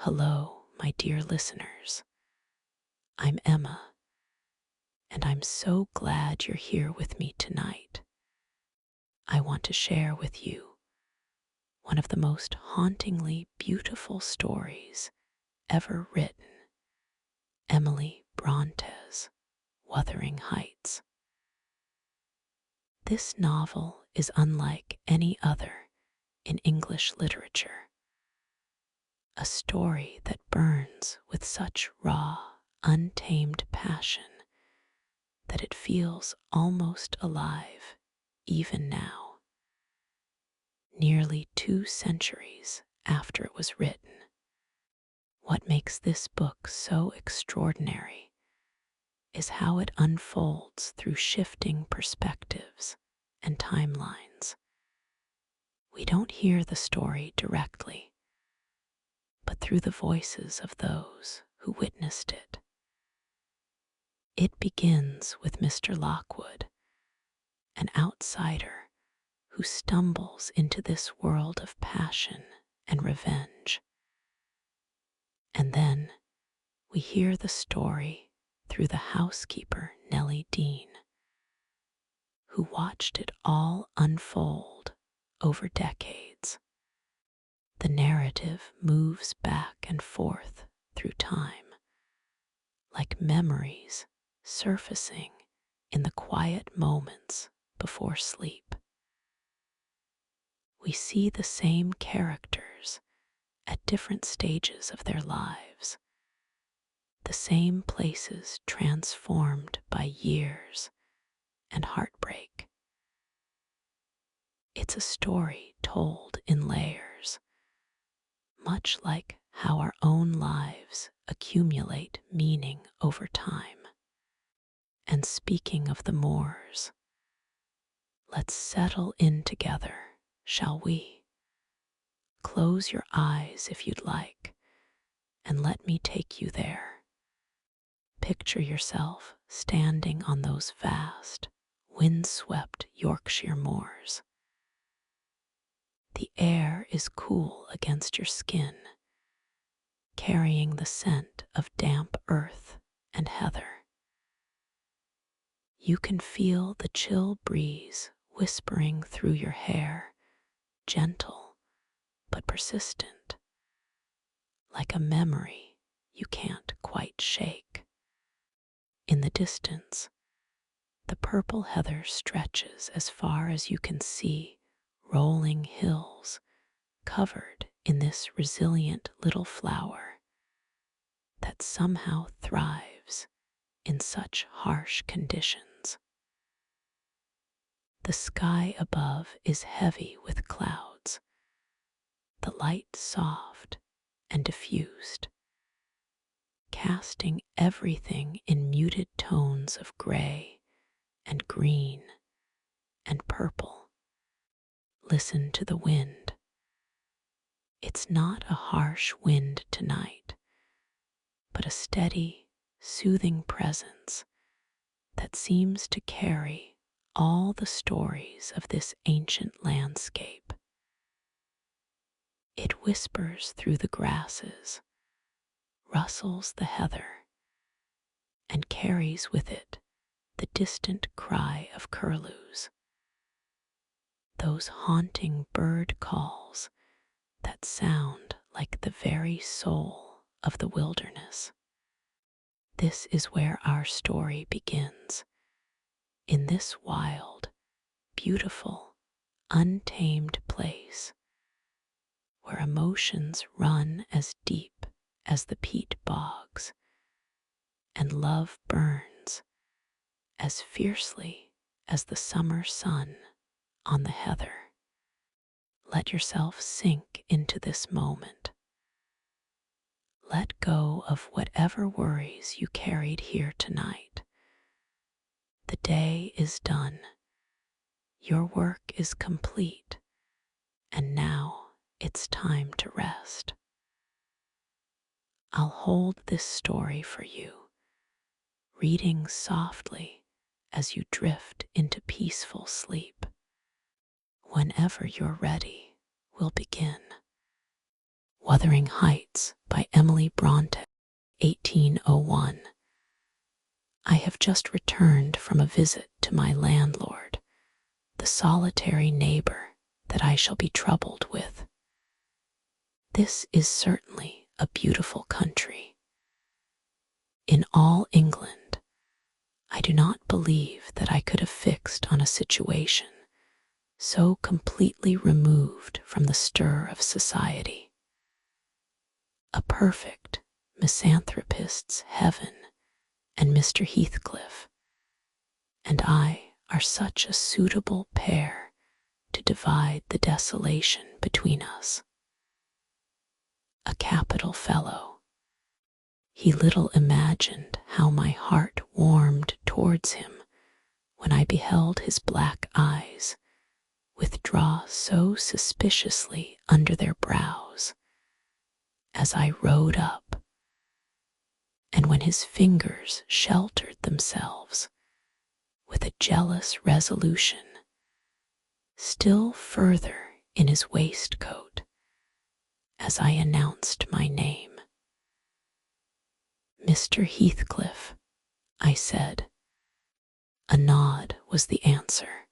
Hello, my dear listeners. I'm Emma, and I'm so glad you're here with me tonight. I want to share with you one of the most hauntingly beautiful stories ever written, Emily Bronte's Wuthering Heights. This novel is unlike any other in English literature, a story that burns with such raw, untamed passion that it feels almost alive even now, nearly 2 centuries after it was written. What makes this book so extraordinary is how it unfolds through shifting perspectives and timelines. We don't hear the story directly, but through the voices of those who witnessed it. It begins with Mr. Lockwood, an outsider who stumbles into this world of passion and revenge. And then we hear the story through the housekeeper, Nellie Dean, who watched it all unfold over decades. The narrative moves back and forth through time, like memories surfacing in the quiet moments before sleep. We see the same characters at different stages of their lives, the same places transformed by years and heartbreak. It's a story told in layers, much like how our own lives accumulate meaning over time. And speaking of the moors, let's settle in together, shall we? Close your eyes if you'd like, and let me take you there. Picture yourself standing on those vast, windswept Yorkshire moors. The air is cool against your skin, carrying the scent of damp earth and heather. You can feel the chill breeze whispering through your hair, gentle but persistent, like a memory you can't quite shake. In the distance, the purple heather stretches as far as you can see, rolling hills covered in this resilient little flower that somehow thrives in such harsh conditions. The sky above is heavy with clouds, the light soft and diffused, casting everything in muted tones of gray and green and purple. Listen to the wind. It's not a harsh wind tonight, but a steady, soothing presence that seems to carry all the stories of this ancient landscape. It whispers through the grasses, rustles the heather, and carries with it the distant cry of curlews, those haunting bird calls that sound like the very soul of the wilderness. This is where our story begins, in this wild, beautiful, untamed place where emotions run as deep as the peat bogs and love burns as fiercely as the summer sun on the heather. Let yourself sink into this moment. Let go of whatever worries you carried here tonight. The day is done. Your work is complete, and now it's time to rest. I'll hold this story for you, reading softly as you drift into peaceful sleep. Whenever you're ready, we'll begin. Wuthering Heights by Emily Bronte, 1801. I have just returned from a visit to my landlord, the solitary neighbor that I shall be troubled with. This is certainly a beautiful country. In all England, I do not believe that I could have fixed on a situation so completely removed from the stir of society. A perfect misanthropist's heaven, and Mr. Heathcliff and I are such a suitable pair to divide the desolation between us. A capital fellow. He little imagined how my heart warmed towards him when I beheld his black eyes withdraw so suspiciously under their brows as I rode up, and when his fingers sheltered themselves with a jealous resolution still further in his waistcoat as I announced my name. "Mr. Heathcliff," I said. A nod was the answer.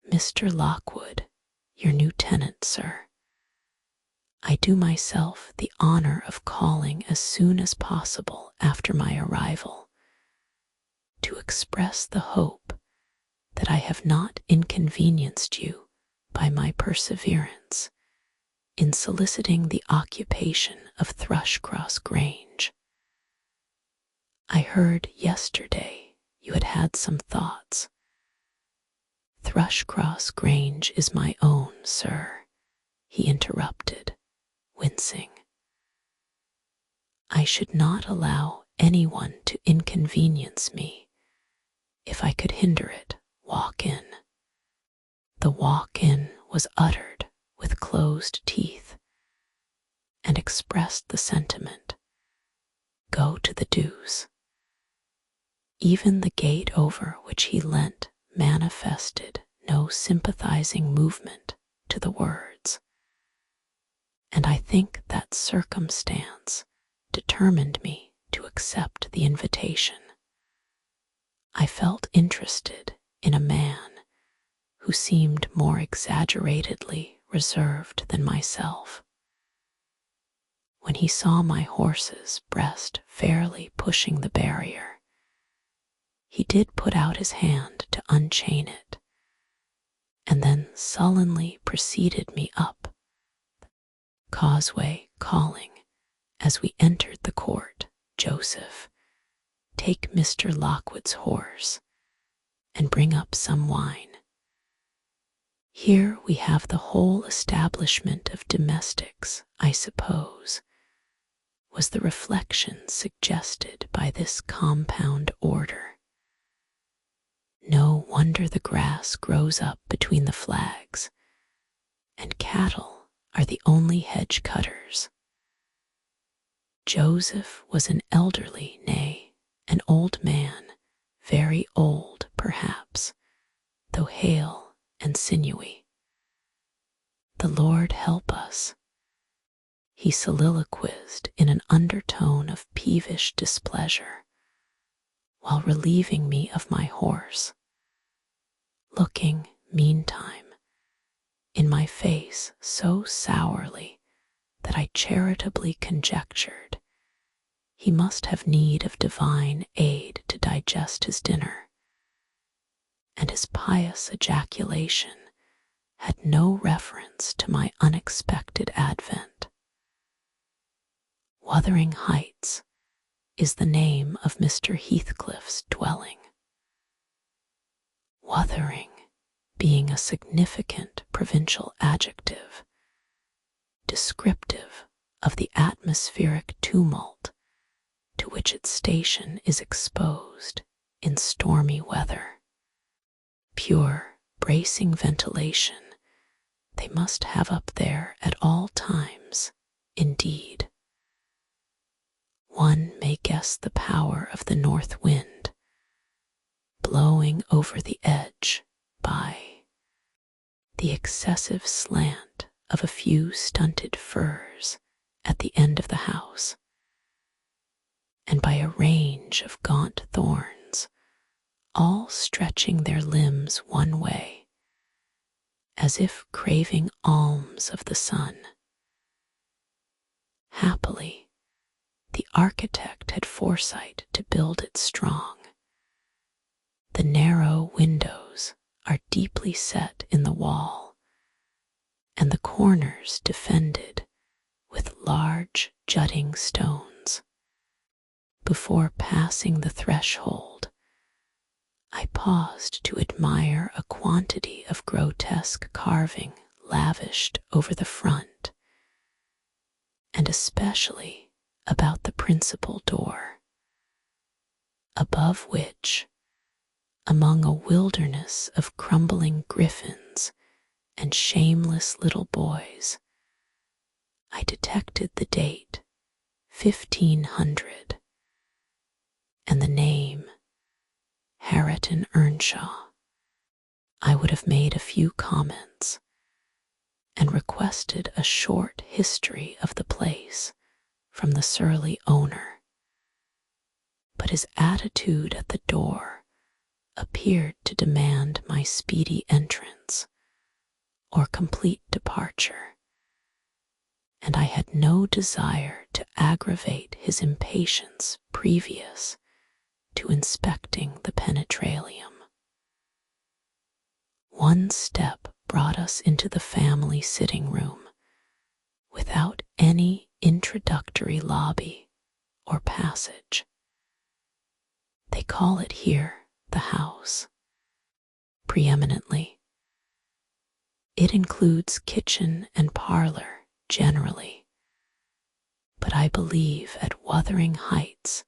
"Mr. Lockwood, your new tenant, sir. I do myself the honor of calling as soon as possible after my arrival, to express the hope that I have not inconvenienced you by my perseverance in soliciting the occupation of Thrushcross Grange. I heard yesterday you had had some thoughts. Thrushcross Grange is my own, sir," he interrupted, wincing. "I should not allow anyone to inconvenience me. If I could hinder it, walk in." The walk in was uttered with closed teeth, and expressed the sentiment, "Go to the deuce." Even the gate over which he leant manifested no sympathizing movement to the words, and I think that circumstance determined me to accept the invitation. I felt interested in a man who seemed more exaggeratedly reserved than myself. When he saw my horse's breast fairly pushing the barrier, he did put out his hand to unchain it, and then sullenly preceded me up the causeway, calling, as we entered the court, "Joseph, take Mr. Lockwood's horse, and bring up some wine." Here we have the whole establishment of domestics, I suppose, was the reflection suggested by this compound order. No wonder the grass grows up between the flags, and cattle are the only hedge cutters. Joseph was an elderly, nay, an old man, very old perhaps, though hale and sinewy. "The Lord help us," he soliloquized in an undertone of peevish displeasure, while relieving me of my horse, looking, meantime, in my face so sourly that I charitably conjectured he must have need of divine aid to digest his dinner, and his pious ejaculation had no reference to my unexpected advent. Wuthering Heights is the name of Mr. Heathcliff's dwelling. Wuthering being a significant provincial adjective, descriptive of the atmospheric tumult to which its station is exposed in stormy weather. Pure, bracing ventilation they must have up there at all times, indeed. One may guess the power of the north wind, blowing over the edge by the excessive slant of a few stunted firs at the end of the house, and by a range of gaunt thorns, all stretching their limbs one way, as if craving alms of the sun. Happily, the architect had foresight to build it strong. The narrow windows are deeply set in the wall, and the corners defended with large jutting stones. Before passing the threshold, I paused to admire a quantity of grotesque carving lavished over the front, and especially about the principal door, above which, among a wilderness of crumbling griffins and shameless little boys, I detected the date 1500 and the name Harriton Earnshaw. I would have made a few comments and requested a short history of the place from the surly owner, but his attitude at the door appeared to demand my speedy entrance or complete departure, and I had no desire to aggravate his impatience previous to inspecting the penetralium. One step brought us into the family sitting room without any introductory lobby or passage. They call it here the house. Preeminently, it includes kitchen and parlor generally, but I believe at Wuthering Heights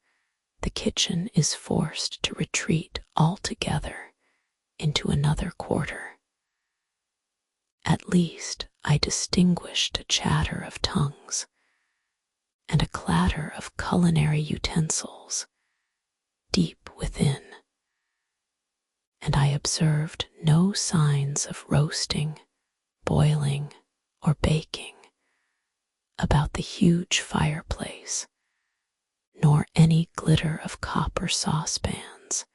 the kitchen is forced to retreat altogether into another quarter. At least I distinguished a chatter of tongues and a clatter of culinary utensils deep within, and I observed no signs of roasting, boiling, or baking about the huge fireplace, nor any glitter of copper saucepans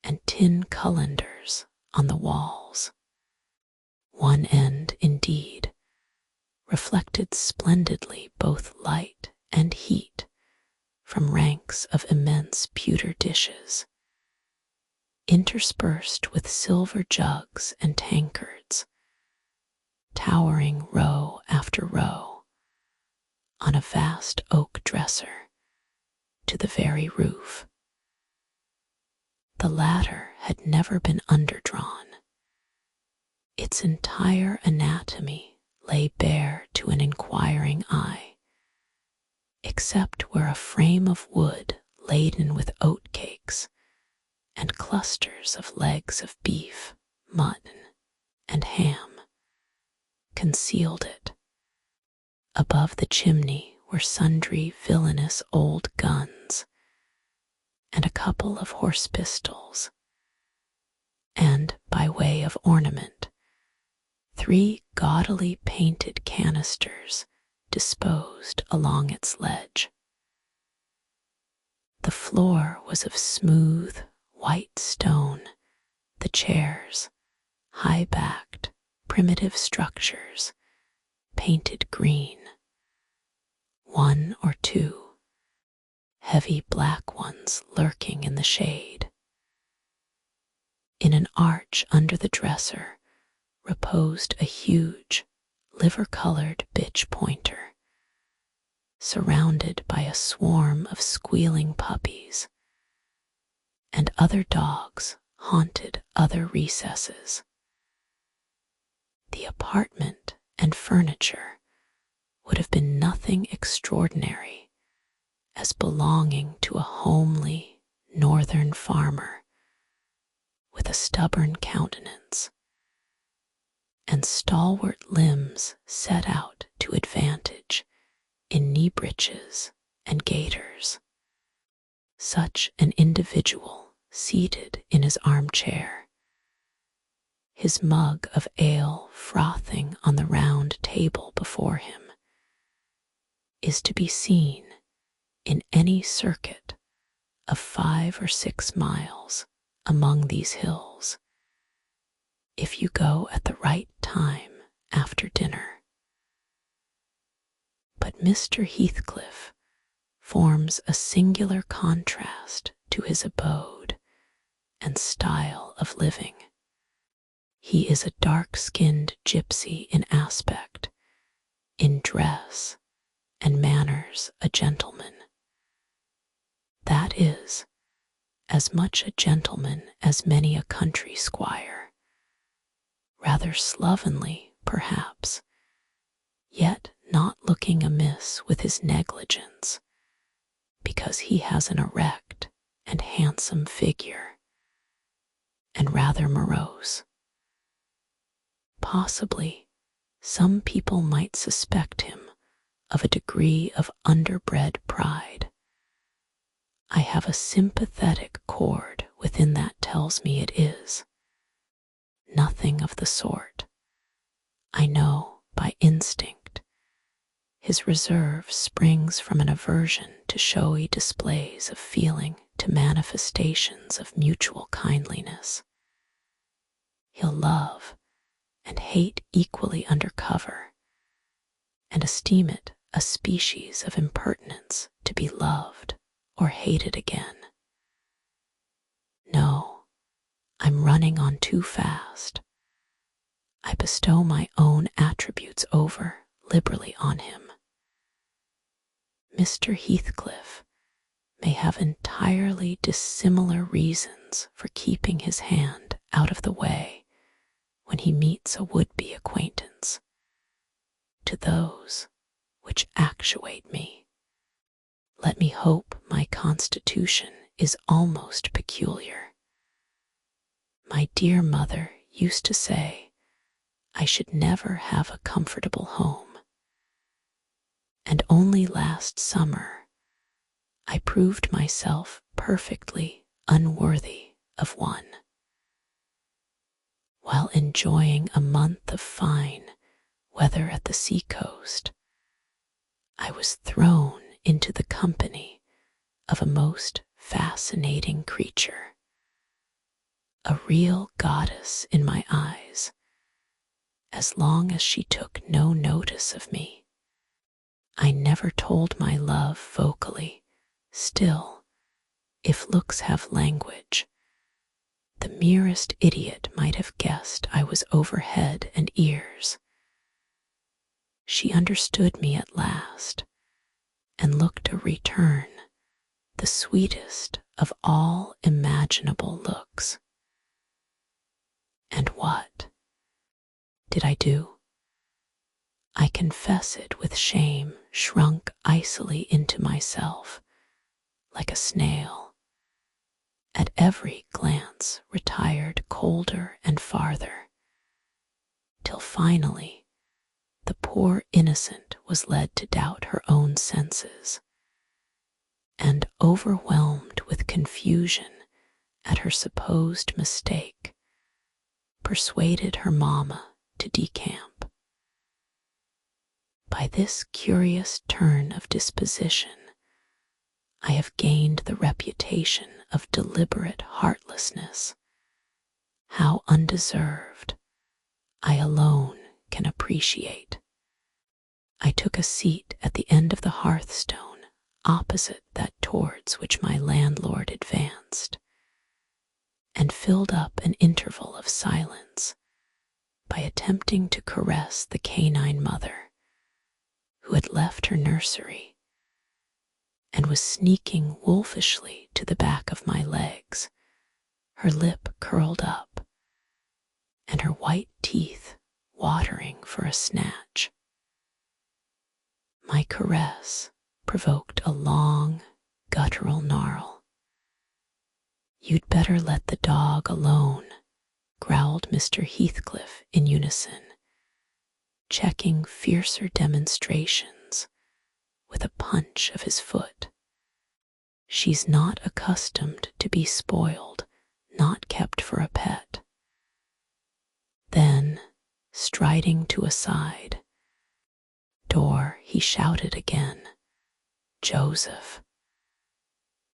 and tin cullenders on the walls. One end, indeed, reflected splendidly both light and heat from ranks of immense pewter dishes, interspersed with silver jugs and tankards, towering row after row on a vast oak dresser to the very roof. The latter had never been underdrawn. Its entire anatomy lay bare to an inquiring eye, except where a frame of wood laden with oat cakes and clusters of legs of beef, mutton, and ham concealed it. Above the chimney were sundry villainous old guns and a couple of horse pistols, and, by way of ornament, 3 gaudily painted canisters disposed along its ledge. The floor was of smooth, white stone, the chairs, high-backed, primitive structures, painted green. 1 or 2 heavy black ones lurking in the shade. In an arch under the dresser reposed a huge, liver-colored bitch pointer, surrounded by a swarm of squealing puppies, and other dogs haunted other recesses. The apartment and furniture would have been nothing extraordinary as belonging to a homely northern farmer with a stubborn countenance and stalwart limbs set out to advantage in knee breeches and gaiters. Such an individual seated in his armchair, his mug of ale frothing on the round table before him, is to be seen in any circuit of 5 or 6 miles among these hills, if you go at the right time after dinner. But Mr. Heathcliff forms a singular contrast to his abode and style of living. He is a dark-skinned gypsy in aspect, in dress, and manners a gentleman. That is, as much a gentleman as many a country squire, rather slovenly, perhaps, yet not looking amiss with his negligence, because he has an erect and handsome figure, and rather morose. Possibly some people might suspect him of a degree of underbred pride. I have a sympathetic chord within that tells me it is. Nothing of the sort. I know by instinct. His reserve springs from an aversion to showy displays of feeling, to manifestations of mutual kindliness. He'll love and hate equally under cover, and esteem it a species of impertinence to be loved or hated again. No, I'm running on too fast. I bestow my own attributes over liberally on him. Mr. Heathcliff may have entirely dissimilar reasons for keeping his hand out of the way when he meets a would-be acquaintance, to those which actuate me. Let me hope my constitution is almost peculiar. My dear mother used to say I should never have a comfortable home, and only last summer I proved myself perfectly unworthy of one. While enjoying a month of fine weather at the sea-coast, I was thrown into the company of a most fascinating creature, a real goddess in my eyes, as long as she took no notice of me. I never told my love vocally, still, if looks have language, the merest idiot might have guessed I was over head and ears. She understood me at last, and looked a return, the sweetest of all imaginable looks. And what did I do? I confess it with shame, shrunk icily into myself, like a snail. At every glance retired colder and farther, till finally the poor innocent was led to doubt her own senses, and overwhelmed with confusion at her supposed mistake, persuaded her mamma to decamp. By this curious turn of disposition, I have gained the reputation of deliberate heartlessness. How undeserved, I alone can appreciate. I took a seat at the end of the hearthstone, opposite that towards which my landlord advanced, and filled up an interval of silence by attempting to caress the canine mother, who had left her nursery and was sneaking wolfishly to the back of my legs, her lip curled up, and her white teeth watering for a snatch. My caress provoked a long, guttural gnarl. "You'd better let the dog alone," growled Mr. Heathcliff in unison, checking fiercer demonstrations with a punch of his foot. "She's not accustomed to be spoiled, not kept for a pet." striding to a side. "Door," he shouted again. "Joseph."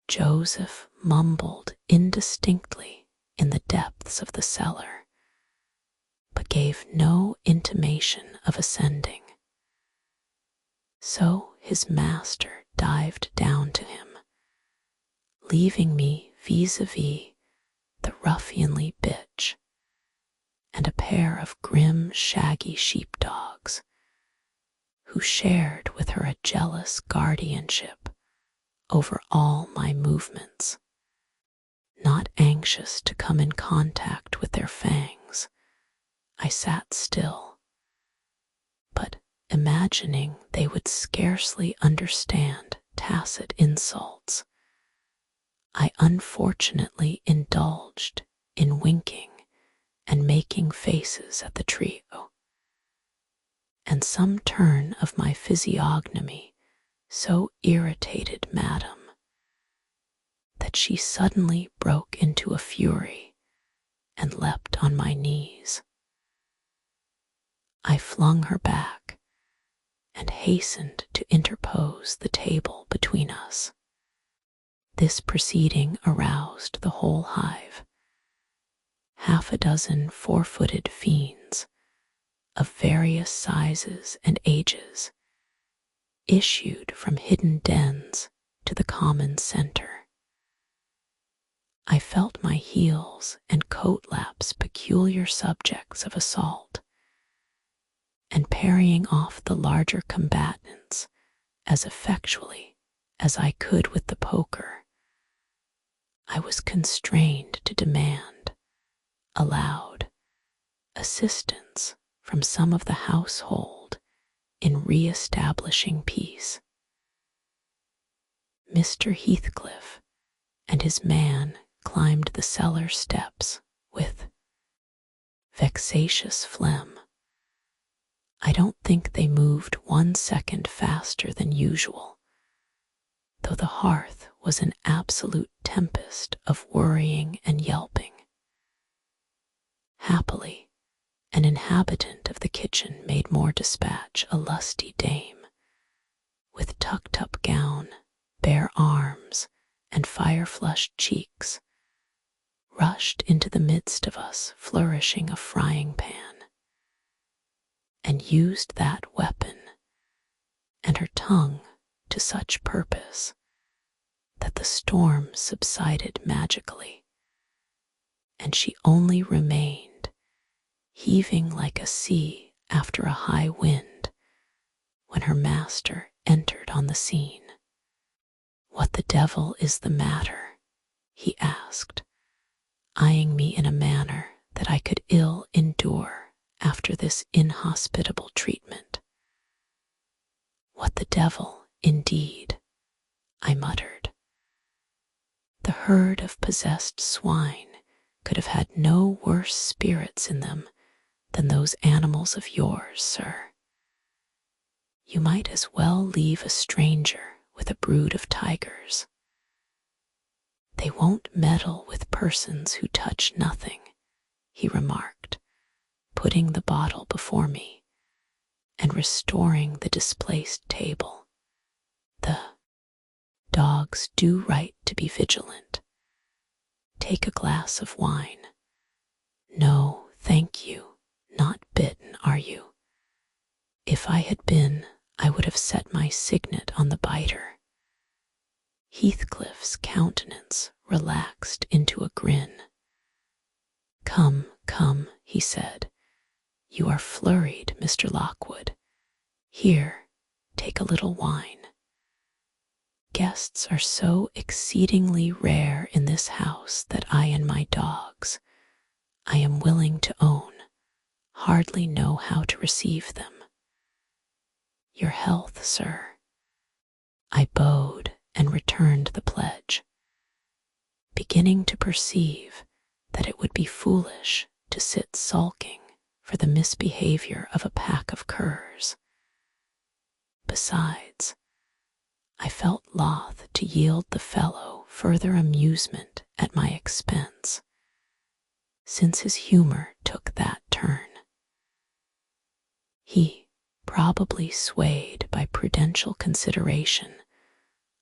Joseph mumbled indistinctly in the depths of the cellar, but gave no intimation of ascending. So his master dived down to him, leaving me vis-a-vis the ruffianly bitch and a pair of grim, shaggy sheepdogs who shared with her a jealous guardianship over all my movements. Not anxious to come in contact with their fangs, I sat still, but imagining they would scarcely understand tacit insults, I unfortunately indulged in winking and making faces at the trio, and some turn of my physiognomy so irritated Madame that she suddenly broke into a fury and leapt on my knees. I flung her back and hastened to interpose the table between us. This proceeding aroused the whole hive. Half a dozen four-footed fiends of various sizes and ages issued from hidden dens to the common center. I felt my heels and coat laps peculiar subjects of assault, and parrying off the larger combatants as effectually as I could with the poker, I was constrained to demand, aloud, assistance from some of the household in re-establishing peace. Mr. Heathcliff and his man climbed the cellar steps with vexatious phlegm. I don't think they moved 1 second faster than usual, though the hearth was an absolute tempest of worrying and yelping. Happily, an inhabitant of the kitchen made more dispatch, a lusty dame, with tucked-up gown, bare arms, and fire-flushed cheeks, rushed into the midst of us flourishing a frying pan, and used that weapon and her tongue to such purpose that the storm subsided magically, and she only remained heaving like a sea after a high wind when her master entered on the scene. "What the devil is the matter?" he asked, eyeing me in a manner that I could ill endure after this inhospitable treatment. "What the devil, indeed," I muttered. "The herd of possessed swine could have had no worse spirits in them than those animals of yours, sir. You might as well leave a stranger with a brood of tigers. They won't meddle with persons who touch nothing," he remarked, putting the bottle before me and restoring the displaced table. "The dogs do right to be vigilant. Take a glass of wine. No, thank you, not bitten, are you? If I had been, I would have set my signet on the biter." Heathcliff's countenance relaxed into a grin. "Come, come," he said. "You are flurried, Mr. Lockwood. Here, take a little wine. Guests are so exceedingly rare in this house that I and my dogs, I am willing to own, hardly know how to receive them. Your health, sir." I bowed and returned the pledge, beginning to perceive that it would be foolish to sit sulking for the misbehavior of a pack of curs. Besides, I felt loth to yield the fellow further amusement at my expense, since his humor took that turn. He, probably swayed by prudential consideration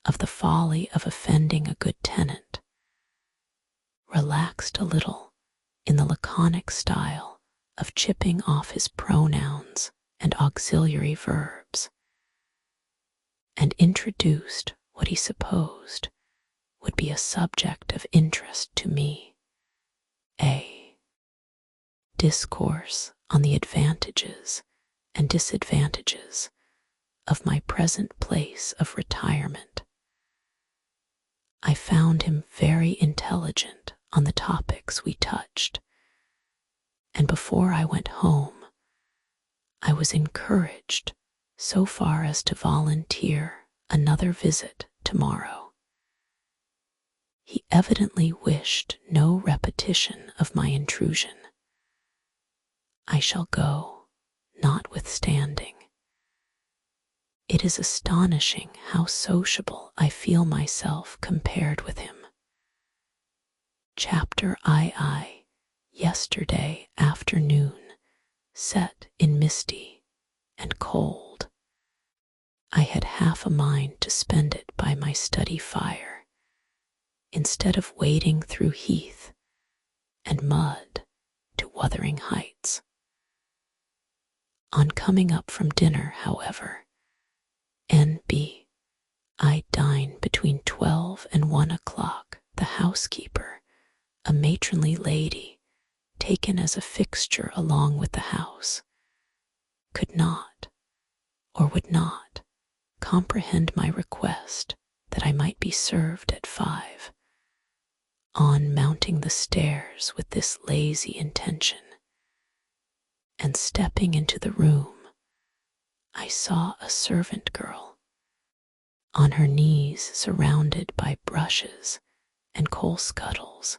of the folly of offending a good tenant, relaxed a little in the laconic style of chipping off his pronouns and auxiliary verbs, and introduced what he supposed would be a subject of interest to me, a discourse on the advantages and disadvantages of my present place of retirement. I found him very intelligent on the topics we touched, and before I went home, I was encouraged so far as to volunteer another visit tomorrow. He evidently wished no repetition of my intrusion. I shall go, notwithstanding. It is astonishing how sociable I feel myself compared with him. Chapter II. Yesterday afternoon, set in misty and cold. I had half a mind to spend it by my study fire, instead of wading through heath and mud to Wuthering Heights. On coming up from dinner, however, N.B., I dine between 12 and 1 o'clock. The housekeeper, a matronly lady taken as a fixture along with the house, could not, or would not, comprehend my request that I might be served at 5. On mounting the stairs with this lazy intention, and stepping into the room, I saw a servant girl, on her knees surrounded by brushes and coal scuttles,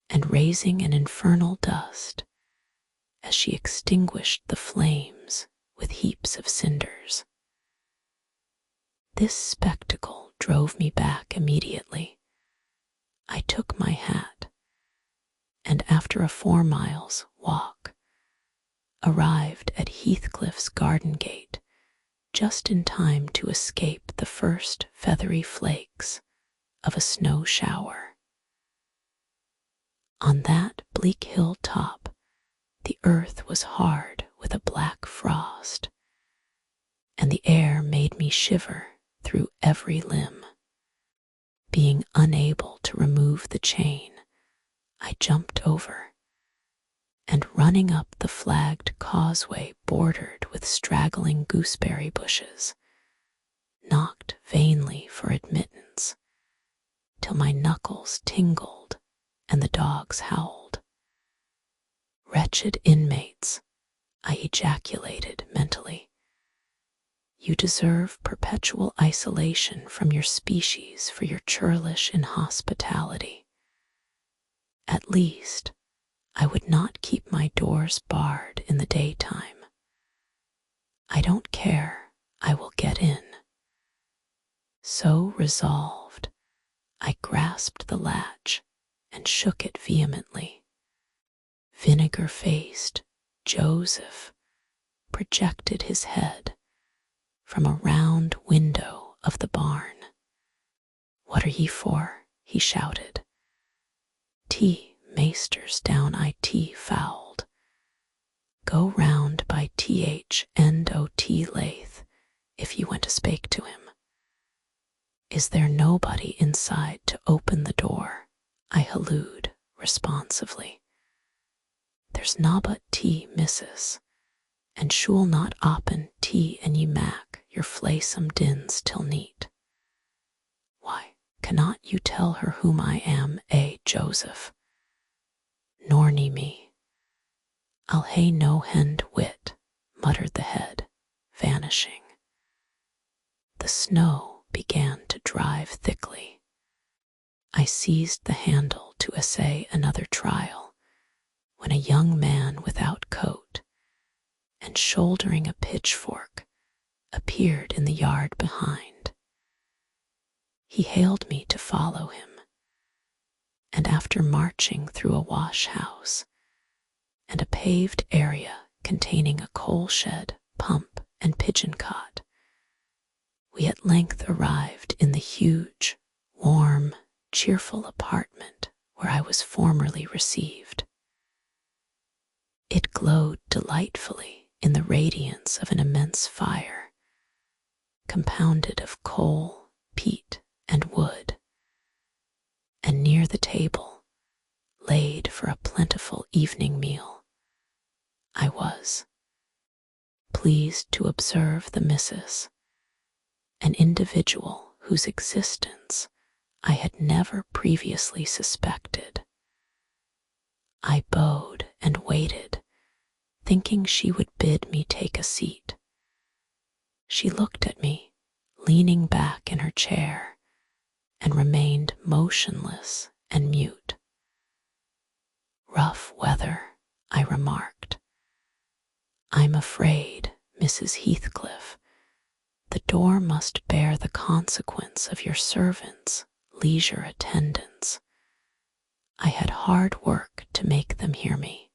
and raising an infernal dust as she extinguished the flames with heaps of cinders. This spectacle drove me back immediately. I took my hat, and after a 4 miles walk, arrived at Heathcliff's garden gate just in time to escape the first feathery flakes of a snow shower. On that bleak hill top, the earth was hard with a black frost, and the air made me shiver through every limb. Being unable to remove the chain, I jumped over, and running up the flagged causeway bordered with straggling gooseberry bushes, knocked vainly for admittance, till my knuckles tingled and the dogs howled. Wretched inmates, I ejaculated mentally. You deserve perpetual isolation from your species for your churlish inhospitality. At least, I would not keep my doors barred in the daytime. I don't care, I will get in. So resolved, I grasped the latch and shook it vehemently. Vinegar-faced Joseph projected his head from a round window of the barn. What are ye for? He shouted. Tea, maesters, down it fouled. Go round by T.H.N.O.T. Lath, if ye went to spake to him. Is there nobody inside to open the door? I hallooed responsively. There's nobbut tea, missus, and shul not oppen tea and ye mac your flaysome dins till neat. Why, cannot you tell her whom I am, Joseph? Nor ne me. I'll hae no hend wit, muttered the head, vanishing. The snow began to drive thickly. I seized the handle to essay another trial, when a young man without coat and shouldering a pitchfork appeared in the yard behind. He hailed me to follow him, and after marching through a wash house and a paved area containing a coal shed, pump, and pigeon cot, we at length arrived in the huge, warm, cheerful apartment where I was formerly received. It glowed delightfully in the radiance of an immense fire, compounded of coal, peat, and wood, and near the table, laid for a plentiful evening meal, I was pleased to observe the missus, an individual whose existence I had never previously suspected. I bowed and waited, thinking she would bid me take a seat. She looked at me, leaning back in her chair, and remained motionless and mute. "Rough weather," I remarked. "I'm afraid, Mrs. Heathcliff, the door must bear the consequence of your servants' leisure attendance. I had hard work to make them hear me."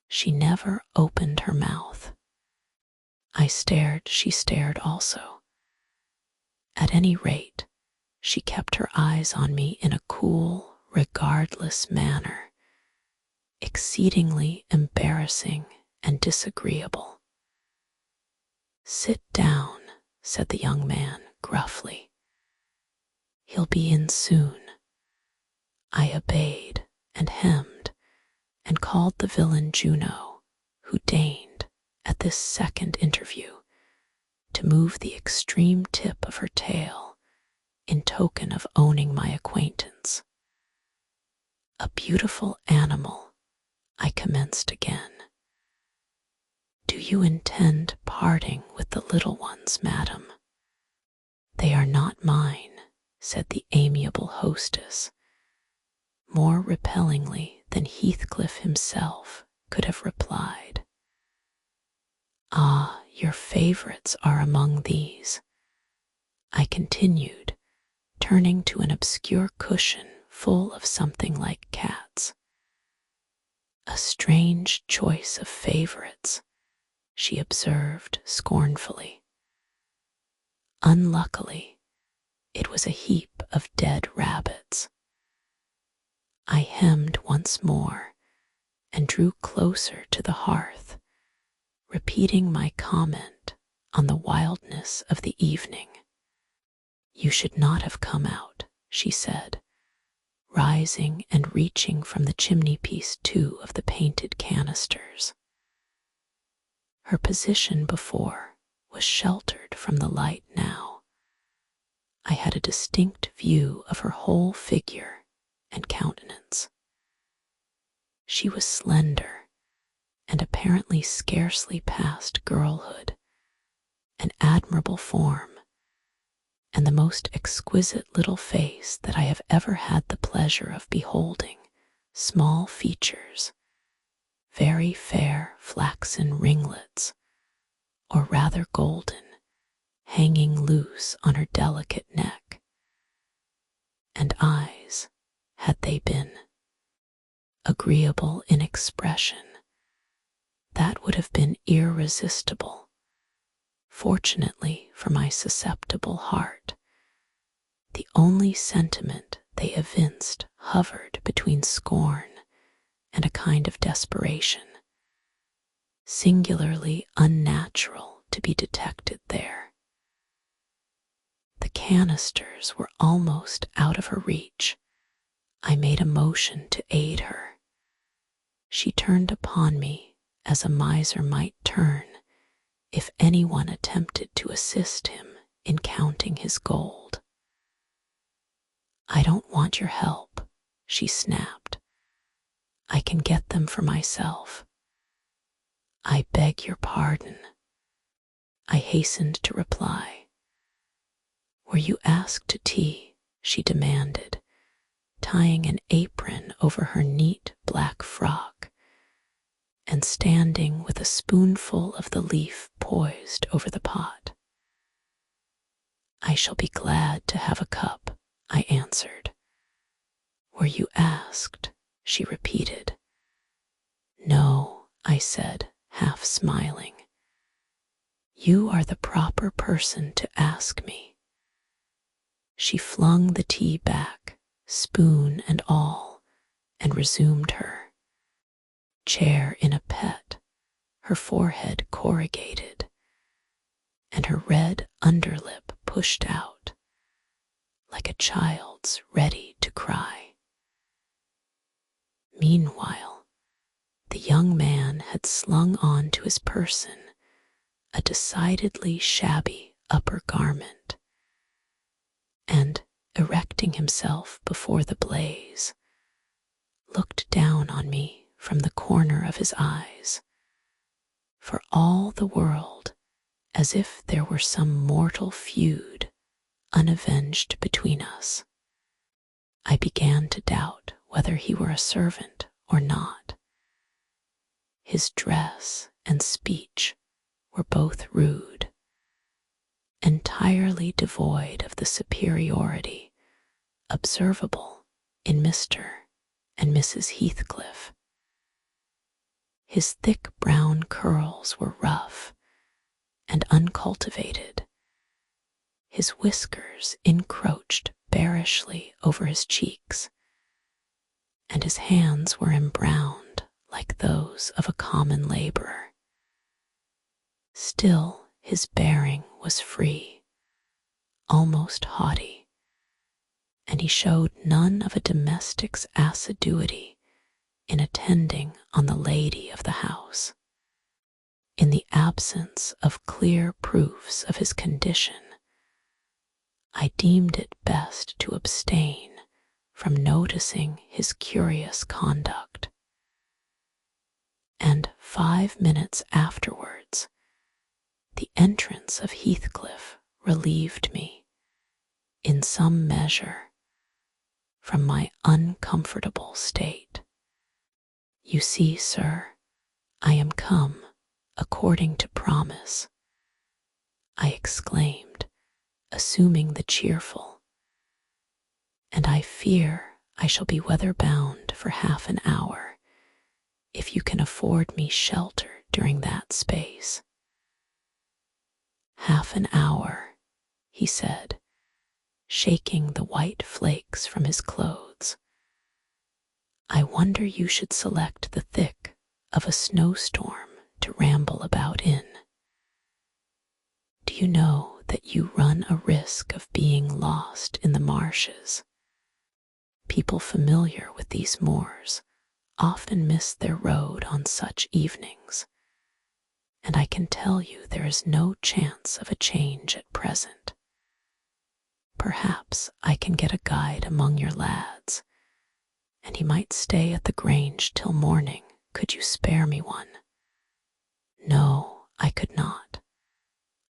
She never opened her mouth. I stared, she stared also. At any rate, she kept her eyes on me in a cool, regardless manner, exceedingly embarrassing and disagreeable. "Sit down," said the young man gruffly. "He'll be in soon." I obeyed and hemmed, and called the villain Juno, who deigned, at this second interview, to move the extreme tip of her tail in token of owning my acquaintance. "A beautiful animal," I commenced again. "Do you intend parting with the little ones, madam?" "They are not mine," said the amiable hostess, more repellingly than Heathcliff himself could have replied. "Ah, your favorites are among these," I continued, turning to an obscure cushion full of something like cats. "A strange choice of favorites," she observed scornfully. Unluckily, it was a heap of dead rabbits. I hemmed once more and drew closer to the hearth, repeating my comment on the wildness of the evening. "You should not have come out," she said, rising and reaching from the chimney-piece 2 of the painted canisters. Her position before was sheltered from the light now. I had a distinct view of her whole figure and countenance. She was slender and apparently scarcely past girlhood, an admirable form, and the most exquisite little face that I have ever had the pleasure of beholding, small features, very fair flaxen ringlets, or rather golden, hanging loose on her delicate neck, and eyes, had they been agreeable in expression, that would have been irresistible. Fortunately for my susceptible heart, the only sentiment they evinced hovered between scorn and a kind of desperation, singularly unnatural to be detected there. The canisters were almost out of her reach. I made a motion to aid her. She turned upon me as a miser might turn if anyone attempted to assist him in counting his gold. "I don't want your help," she snapped. "I can get them for myself." "I beg your pardon," I hastened to reply. "Were you asked to tea?" she demanded, tying an apron over her neat black frock and standing with a spoonful of the leaf poised over the pot. "I shall be glad to have a cup," I answered. "Were you asked?" she repeated. "No," I said, half smiling. "You are the proper person to ask me." She flung the tea back, spoon and all, and resumed her chair in a pet, her forehead corrugated, and her red underlip pushed out, like a child's ready to cry. Meanwhile, the young man had slung on to his person a decidedly shabby upper garment, and, erecting himself before the blaze, looked down on me from the corner of his eyes, for all the world as if there were some mortal feud unavenged between us. I began to doubt whether he were a servant or not. His dress and speech were both rude, entirely devoid of the superiority observable in Mr. and Mrs. Heathcliff. His thick brown curls were rough and uncultivated. His whiskers encroached bearishly over his cheeks, and his hands were embrowned like those of a common laborer. Still, his bearing was free, almost haughty, and he showed none of a domestic's assiduity in attending on the lady of the house. In the absence of clear proofs of his condition, I deemed it best to abstain from noticing his curious conduct. And 5 minutes afterwards, the entrance of Heathcliff relieved me, in some measure, from my uncomfortable state. "You see, sir, I am come according to promise," I exclaimed, assuming the cheerful, "and I fear I shall be weather bound for half an hour, if you can afford me shelter during that space." "Half an hour," he said, shaking the white flakes from his clothes. "I wonder you should select the thick of a snowstorm to ramble about in. Do you know that you run a risk of being lost in the marshes? People familiar with these moors often miss their road on such evenings, and I can tell you there is no chance of a change at present. Perhaps I can get a guide among your lads, and he might stay at the Grange till morning, could you spare me one." "No, I could not."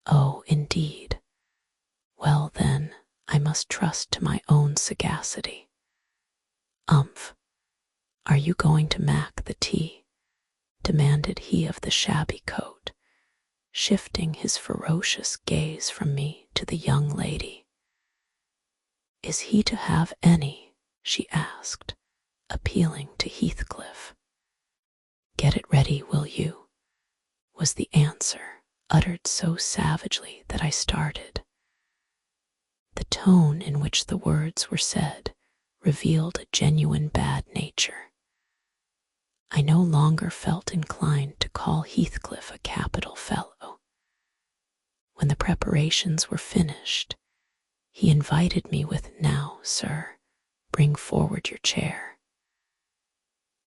"Oh, indeed. Well, then, I must trust to my own sagacity." "Umph. Are you going to mack the tea?" demanded he of the shabby coat, shifting his ferocious gaze from me to the young lady. "Is he to have any?" she asked, appealing to Heathcliff. "Get it ready, will you?" was the answer, uttered so savagely that I started. The tone in which the words were said revealed a genuine bad nature. I no longer felt inclined to call Heathcliff a capital fellow. When the preparations were finished, he invited me with, "Now, sir, bring forward your chair."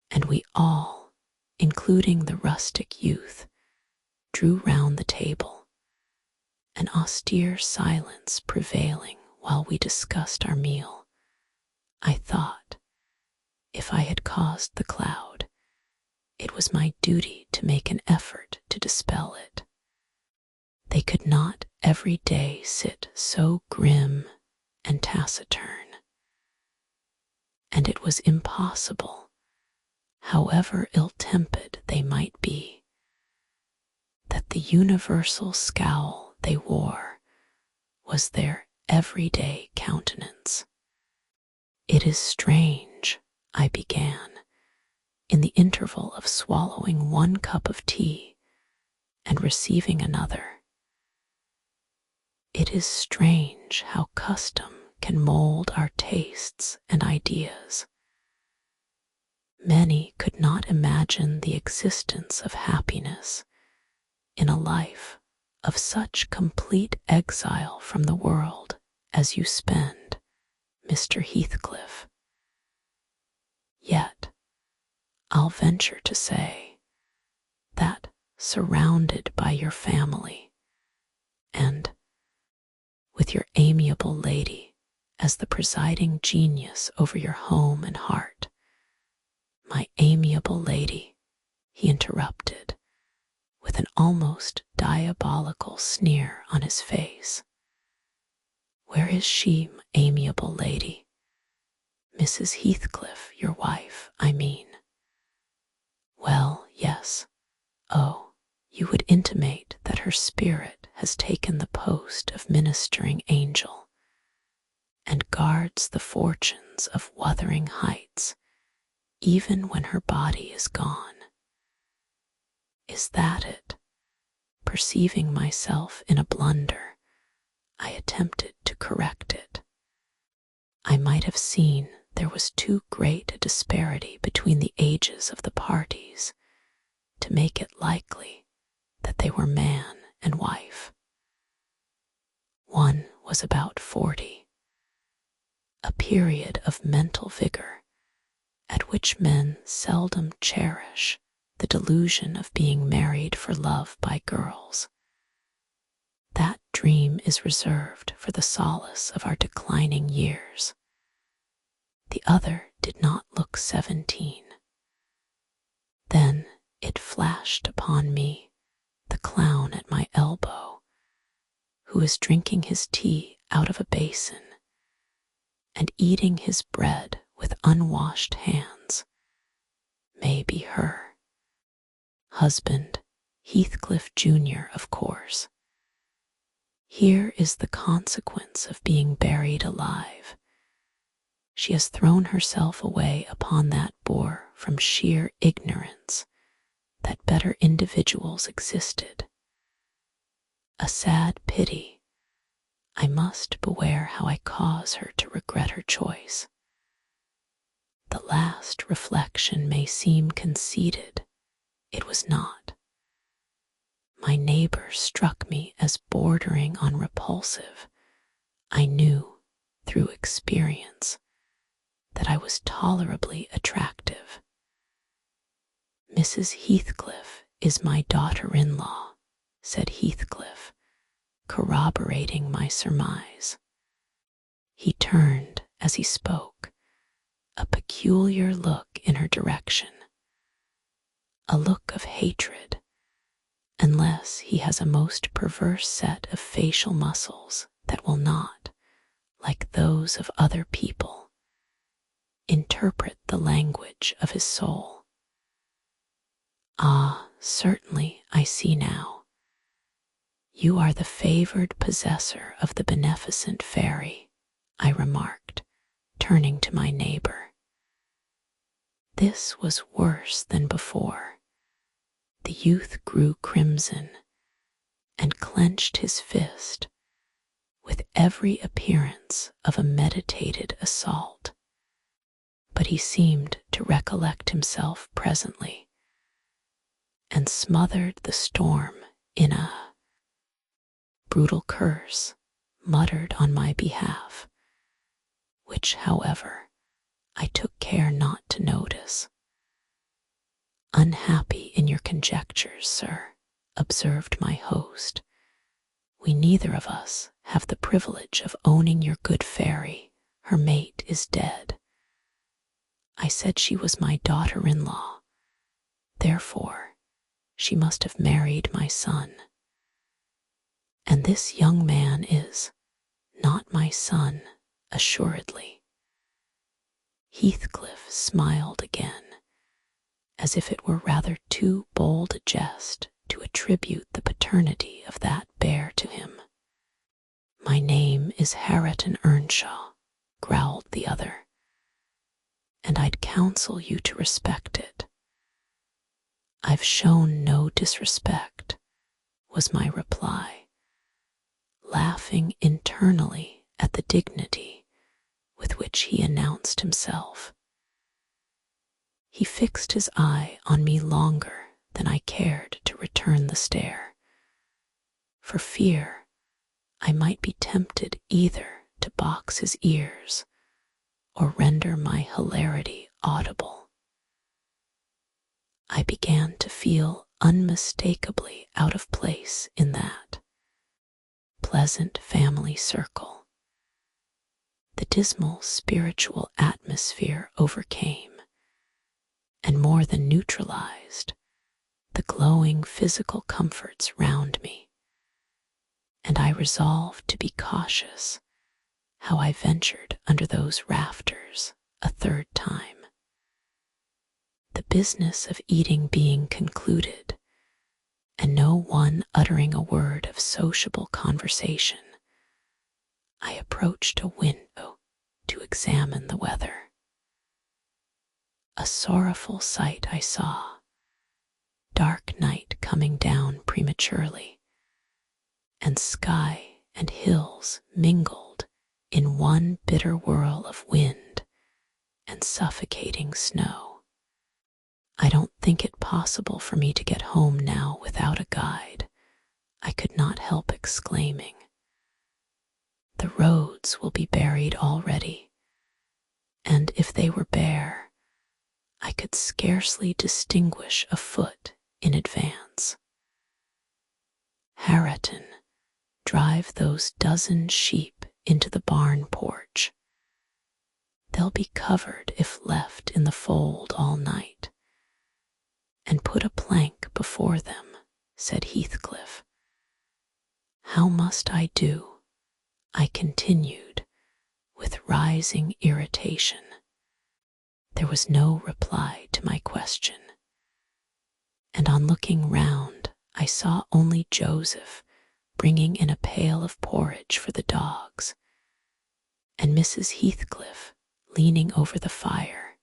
And we all, including the rustic youth, drew round the table, an austere silence prevailing while we discussed our meal. I thought, if I had caused the cloud, it was my duty to make an effort to dispel it. They could not every day sit so grim and taciturn, and it was impossible, however ill-tempered they might be, that the universal scowl they wore was their everyday countenance. "It is strange," I began, in the interval of swallowing 1 cup of tea and receiving another. It is strange how custom can mold our tastes and ideas. Many could not imagine the existence of happiness in a life of such complete exile from the world as you spend, Mr. Heathcliff. Yet, I'll venture to say that, surrounded by your family, and with your amiable lady as the presiding genius over your home and heart, my amiable lady, he interrupted, with an almost diabolical sneer on his face. Where is she, amiable lady? Mrs. Heathcliff, your wife, I mean. Well, yes. Oh, you would intimate that her spirit has taken the post of ministering angel, and guards the fortunes of Wuthering Heights, even when her body is gone. Is that it? Perceiving myself in a blunder, I attempted to correct it. I might have seen there was too great a disparity between the ages of the parties to make it likely that they were man and wife. One was about 40, a period of mental vigor at which men seldom cherish the delusion of being married for love by girls. That dream is reserved for the solace of our declining years. The other did not look 17. Then it flashed upon me the clown at my elbow, who is drinking his tea out of a basin and eating his bread with unwashed hands, may be her husband, Heathcliff Jr., of course. Here is the consequence of being buried alive. She has thrown herself away upon that boor from sheer ignorance that better individuals existed. A sad pity. I must beware how I cause her to regret her choice. The last reflection may seem conceited. It was not. My neighbor struck me as bordering on repulsive. I knew, through experience, that I was tolerably attractive. Mrs. Heathcliff is my daughter-in-law, said Heathcliff, corroborating my surmise. He turned, as he spoke, a peculiar look in her direction, a look of hatred, unless he has a most perverse set of facial muscles that will not, like those of other people, interpret the language of his soul. Ah, certainly, I see now. You are the favored possessor of the beneficent fairy, I remarked, turning to my neighbor. This was worse than before. The youth grew crimson and clenched his fist with every appearance of a meditated assault. But he seemed to recollect himself presently and smothered the storm in a brutal curse muttered on my behalf, which, however, I took care not to notice. Unhappy in your conjectures, sir, observed my host. We neither of us have the privilege of owning your good fairy. Her mate is dead. I said she was my daughter-in-law. Therefore, she must have married my son. And this young man is not my son, assuredly. Heathcliff smiled again, as if it were rather too bold a jest to attribute the paternity of that bear to him. My name is Harriton Earnshaw, growled the other, and I'd counsel you to respect it. I've shown no disrespect, was my reply, laughing internally at the dignity with which he announced himself. He fixed his eye on me longer than I cared to return the stare, for fear I might be tempted either to box his ears or render my hilarity audible. I began to feel unmistakably out of place in that pleasant family circle. The dismal spiritual atmosphere overcame, and more than neutralized, the glowing physical comforts round me, and I resolved to be cautious how I ventured under those rafters a third time. The business of eating being concluded, and no one uttering a word of sociable conversation, I approached a window to examine the weather. A sorrowful sight I saw, dark night coming down prematurely, and sky and hills mingled in one bitter whirl of wind and suffocating snow. I don't think it possible for me to get home now without a guide, I could not help exclaiming. The roads will be buried already, and if they were bare, I could scarcely distinguish a foot in advance. Hareton, drive those dozen sheep into the barn porch. They'll be covered if left in the fold all night. And put a plank before them, said Heathcliff. How must I do? I continued, with rising irritation. There was no reply to my question, and on looking round, I saw only Joseph bringing in a pail of porridge for the dogs, and Mrs. Heathcliff leaning over the fire,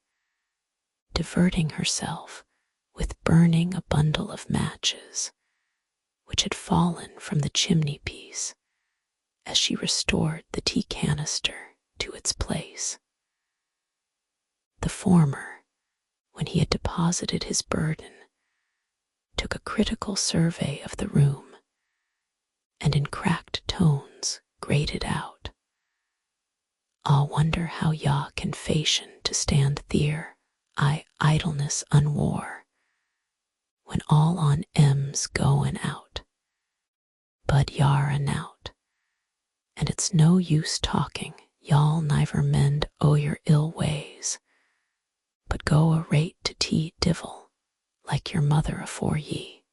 diverting herself with burning a bundle of matches, which had fallen from the chimney piece as she restored the tea canister to its place. The former, when he had deposited his burden, took a critical survey of the room, and in cracked tones grated out, "Ah, wonder how ya can fashion to stand theer, I idleness unwore, when all on M's goin' out. Bud y'are a nout, and it's no use talking, y'all niver mend o' your ill ways, but go a rate to tea divil, like your mother afore ye."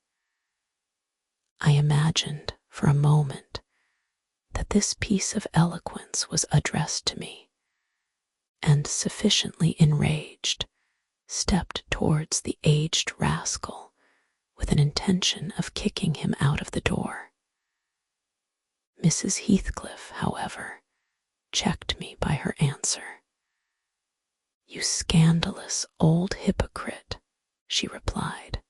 I imagined for a moment that this piece of eloquence was addressed to me, and sufficiently enraged, stepped towards the aged rascal with an intention of kicking him out of the door. Mrs. Heathcliff, however, checked me by her answer. "You scandalous old hypocrite," she replied.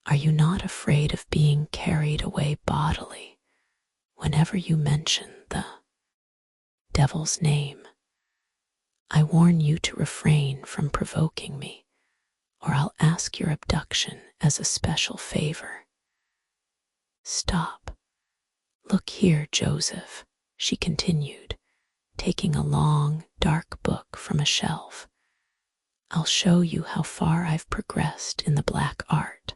"Are you not afraid of being carried away bodily whenever you mention the devil's name? I warn you to refrain from provoking me, or I'll ask your abduction as a special favor. Stop. Look here, Joseph," she continued, taking a long, dark book from a shelf. "I'll show you how far I've progressed in the black art.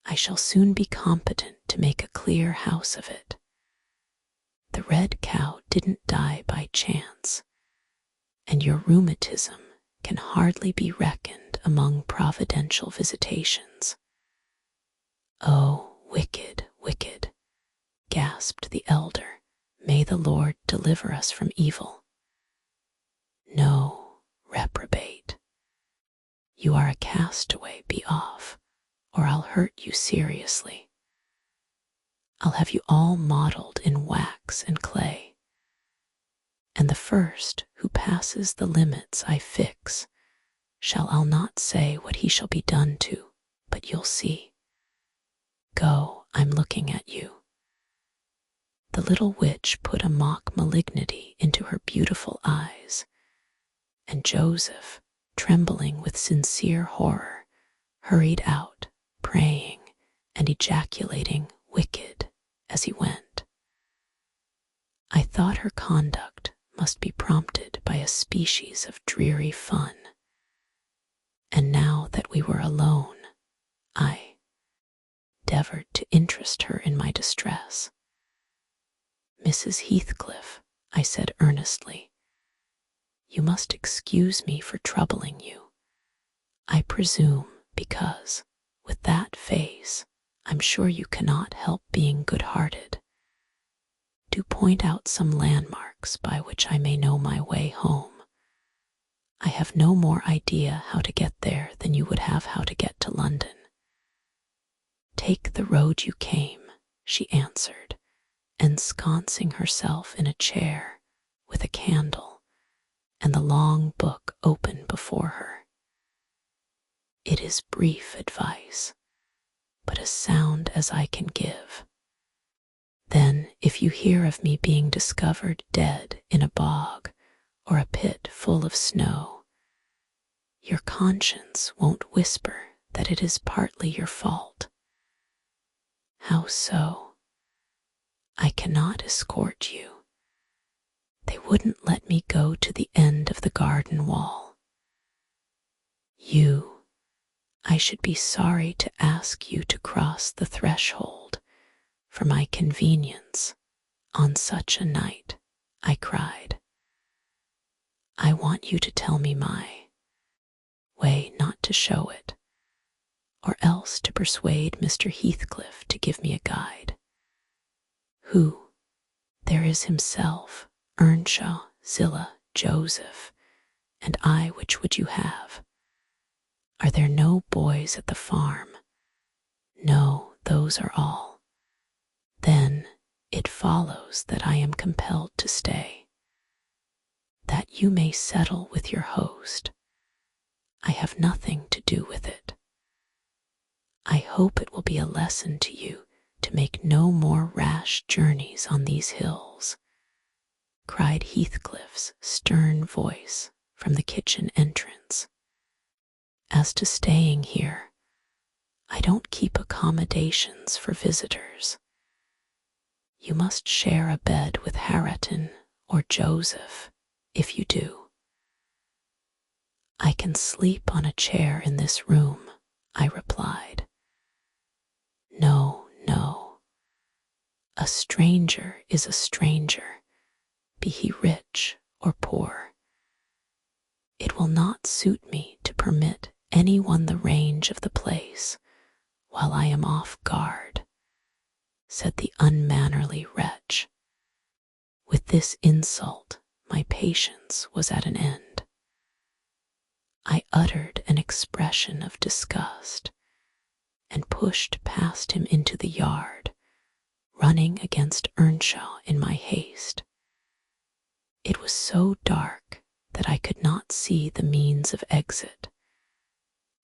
I shall soon be competent to make a clear house of it. The red cow didn't die by chance, and your rheumatism can hardly be reckoned among providential visitations." "Oh, wicked, wicked," gasped the elder. "May the Lord deliver us from evil." "No, reprobate. You are a castaway, be off, or I'll hurt you seriously. I'll have you all modeled in wax and clay, and the first who passes the limits I fix I'll not say what he shall be done to, but you'll see. Go, I'm looking at you." The little witch put a mock malignity into her beautiful eyes, and Joseph, trembling with sincere horror, hurried out, praying and ejaculating "wicked" as he went. I thought her conduct must be prompted by a species of dreary fun, and now that we were alone, I endeavored to interest her in my distress. "Mrs. Heathcliff," I said earnestly, "you must excuse me for troubling you. I presume because, with that face, I'm sure you cannot help being good-hearted. Do point out some landmarks by which I may know my way home. I have no more idea how to get there than you would have how to get to London." "Take the road you came," she answered, ensconcing herself in a chair with a candle and the long book open before her. "It is brief advice, but as sound as I can give. Then, if you hear of me being discovered dead in a bog or a pit full of snow, your conscience won't whisper that it is partly your fault." "How so?" "I cannot escort you. They wouldn't let me go to the end of the garden wall. I should be sorry to ask you to cross the threshold for my convenience on such a night," I cried. "I want you to tell me my way, not to show it, or else to persuade Mr. Heathcliff to give me a guide. Who? There is himself, Earnshaw, Zillah, Joseph, and I. Which would you have? Are there no boys at the farm?" "No, those are all." "Then it follows that I am compelled to stay." "That you may settle with your host. I have nothing to do with it. I hope it will be a lesson to you to make no more rash journeys on these hills," cried Heathcliff's stern voice from the kitchen entrance. "As to staying here, I don't keep accommodations for visitors. You must share a bed with Hareton or Joseph, if you do." "I can sleep on a chair in this room," I replied. "No, no. A stranger is a stranger, be he rich or poor. It will not suit me to permit anyone the range of the place while I am off guard," said the unmannerly wretch. With this insult, my patience was at an end. I uttered an expression of disgust and pushed past him into the yard, running against Earnshaw in my haste. It was so dark that I could not see the means of exit,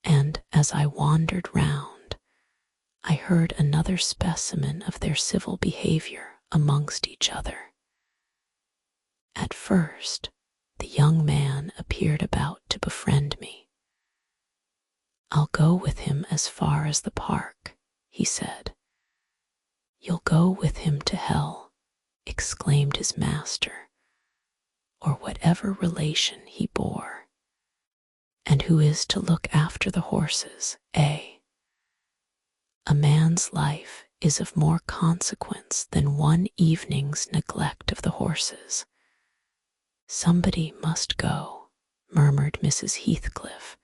and as I wandered round, I heard another specimen of their civil behavior amongst each other. At first, the young man appeared about to befriend me. "I'll go with him as far as the park," he said. "You'll go with him to hell," exclaimed his master, or whatever relation he bore. "And who is to look after the horses, eh? A man's life is of more consequence than one evening's neglect of the horses." "Somebody must go," murmured Mrs. Heathcliff,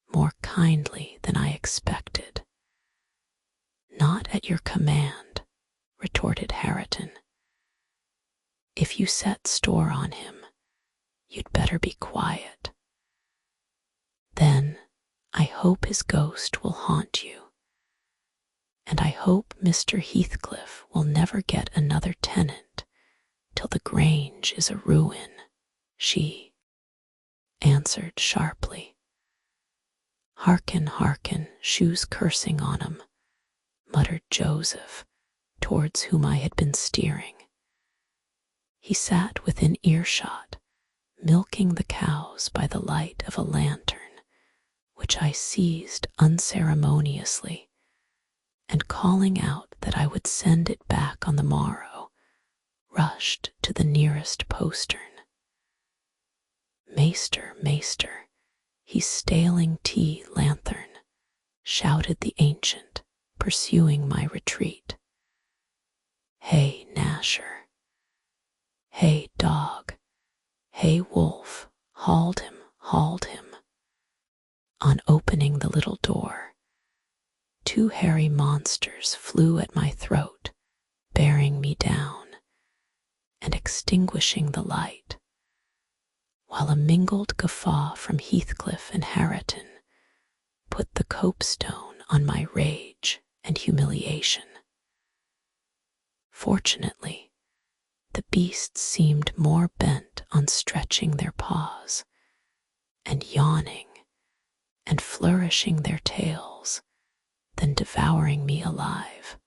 more kindly than I expected. "Not at your command," retorted Hareton. "If you set store on him, you'd better be quiet. Then I hope his ghost will haunt you, and I hope Mr. Heathcliff will never get another tenant till the Grange is a ruin," she answered sharply. "Hearken, hearken, shoes cursing on 'em. muttered Joseph, towards whom I had been steering. He sat within earshot, milking the cows by the light of a lantern, which I seized unceremoniously, and calling out that I would send it back on the morrow, rushed to the nearest postern. Maester, maester, he's staling tea lanthorn, shouted the ancient, pursuing my retreat. Hey, Gnasher! Hey, dog! Hey, wolf! Hauled him, hauled him. On opening the little door, two hairy monsters flew at my throat, bearing me down and extinguishing the light, while a mingled guffaw from Heathcliff and Hareton put the copestone on my rage and humiliation. Fortunately, the beasts seemed more bent on stretching their paws and yawning and flourishing their tails than devouring me alive.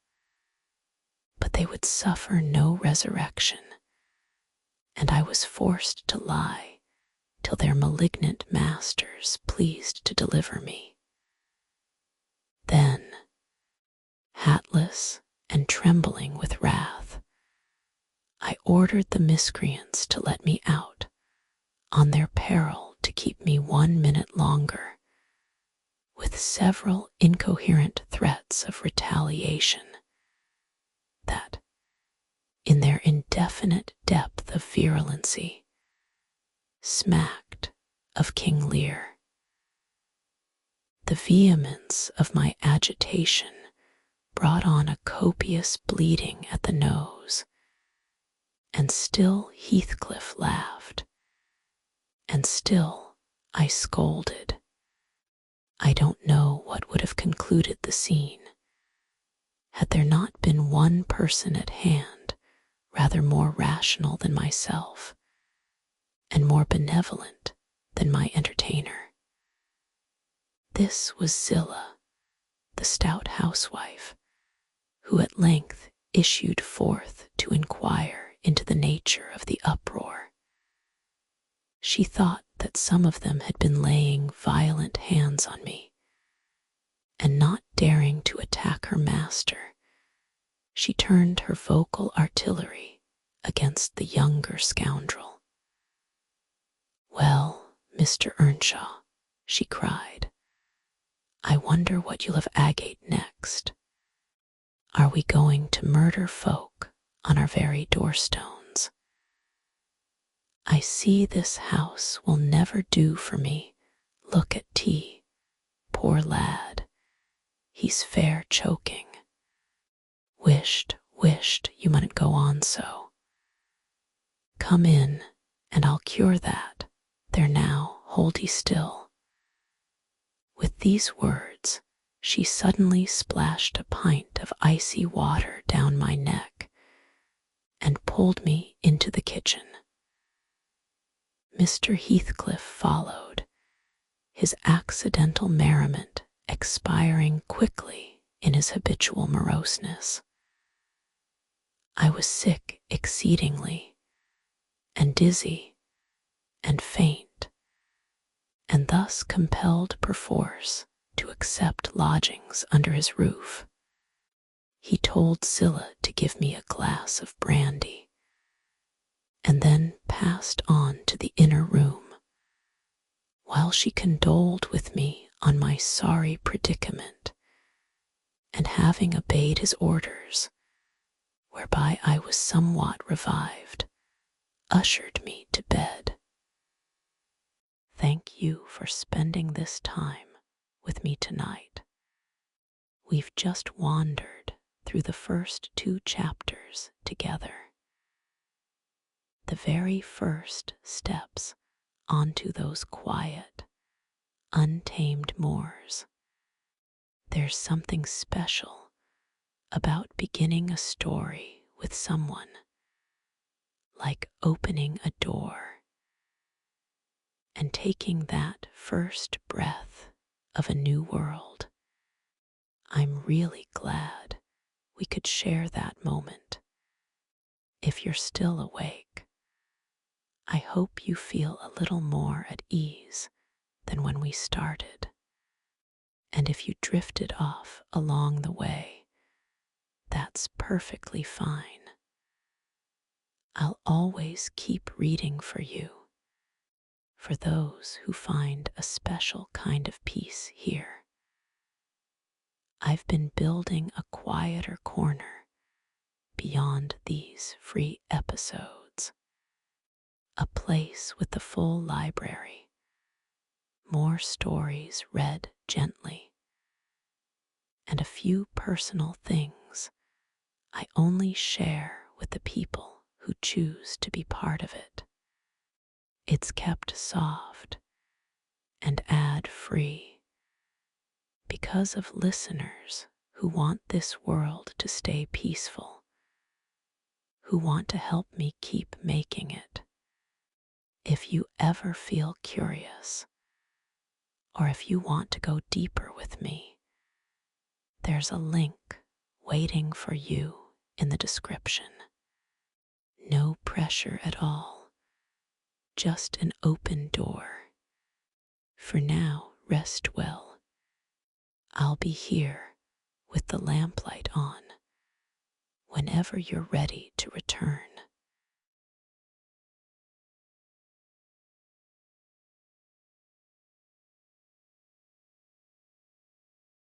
But they would suffer no resurrection, and I was forced to lie till their malignant masters pleased to deliver me. Then, hatless and trembling with wrath, I ordered the miscreants to let me out, on their peril to keep me 1 minute longer, with several incoherent threats of retaliation that, in their indefinite depth of virulency, smacked of King Lear. The vehemence of my agitation brought on a copious bleeding at the nose, and still Heathcliff laughed, and still I scolded. I don't know what would have concluded the scene, had there not been one person at hand rather more rational than myself, and more benevolent than my entertainer. This was Zillah, the stout housewife, who at length issued forth to inquire into the nature of the uproar. She thought that some of them had been laying violent hands on me, and not daring to attack her master, she turned her vocal artillery against the younger scoundrel. "Well, Mr. Earnshaw," she cried, "I wonder what you'll have agate next. Are we going to murder folk on our very doorstones? I see this house will never do for me. Look at T, poor lad, he's fair choking. Wished you mightn't go on so. Come in, and I'll cure that. There now, hold ye still." With these words, she suddenly splashed a pint of icy water down my neck and pulled me into the kitchen. Mr. Heathcliff followed, his accidental merriment expiring quickly in his habitual moroseness. I was sick exceedingly, and dizzy, and faint, and thus compelled perforce to accept lodgings under his roof. He told Zillah to give me a glass of brandy, and then passed on to the inner room, while she condoled with me on my sorry predicament, and having obeyed his orders, whereby I was somewhat revived, ushered me to bed. Thank you for spending this time with me tonight. We've just wandered through the first 2 chapters together. The very first steps onto those quiet, untamed moors. There's something special about beginning a story with someone, like opening a door and taking that first breath of a new world. I'm really glad we could share that moment. If you're still awake, I hope you feel a little more at ease than when we started. And if you drifted off along the way, that's perfectly fine. I'll always keep reading for you, for those who find a special kind of peace here. I've been building a quieter corner beyond these free episodes, a place with the full library, more stories read gently, and a few personal things I only share with the people who choose to be part of it. It's kept soft and ad-free because of listeners who want this world to stay peaceful, who want to help me keep making it. If you ever feel curious, or if you want to go deeper with me, there's a link waiting for you in the description. No pressure at all, just an open door. For now, rest well. I'll be here with the lamplight on whenever you're ready to return.